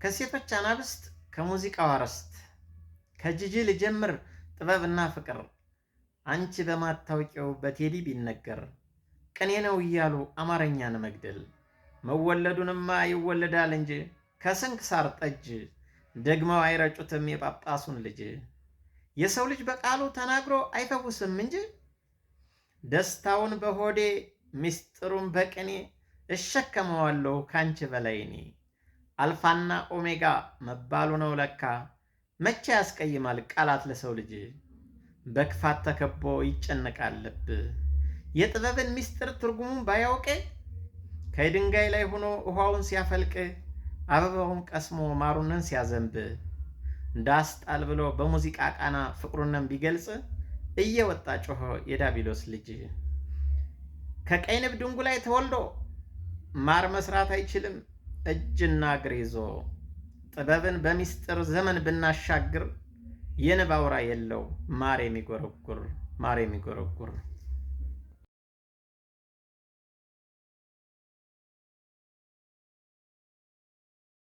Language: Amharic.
ከሴቶች አናብስት ከሙዚቃው አርዕስት ከጂጂ ልጀምር ጥበብና ፍቅር አንቺ በማታውቂው በቴዲ ቢነገር ቅኔ ነው እያሉ አማርኛን መግደል መወለዱንማ ይወለዳል እንጂ ከስንክሳር ጠጅ ደግመው አይረጩትም የጳጳሱን ልጅ። የሰው ልጅ በቃሉ ተናግሮ አይፈውስም እንጂ ደስታውን በሆዴ ምስጢሩን በቅኔ እሸከመዋለሁ ካንቺ በላይ እኔ። አልፋና ኦሜጋ መባሉ ነው ለካ መቼ ያስቀይማል ቃላት ለሰው ልጅ። በክፋት ተከቦ ይጨነቃል ልብ የጥበብን ምስጢር ትርጉሙን ባያውቅ ከድንጋይ ላይ ሆኖ ውሃውን ሲያፈልቅ አበባውን ቀስሞ ማሩንን ሲያዘንብ እንዳስጣል ብሎ በሙዚቃ ቃና ፍቅሩንም ቢገልጽ እየወጣ ጮኸ የዳቢሎስ ልጅ። ከቀይ ንብ ድንጉ ላይ ተወልዶ ማር መስራት አይችልም እጅና እግር ይዞ ጥበብን በሚስጥር ዘመን ብናሻግር የንብ አውራ የለው ማር የሚጎረጉር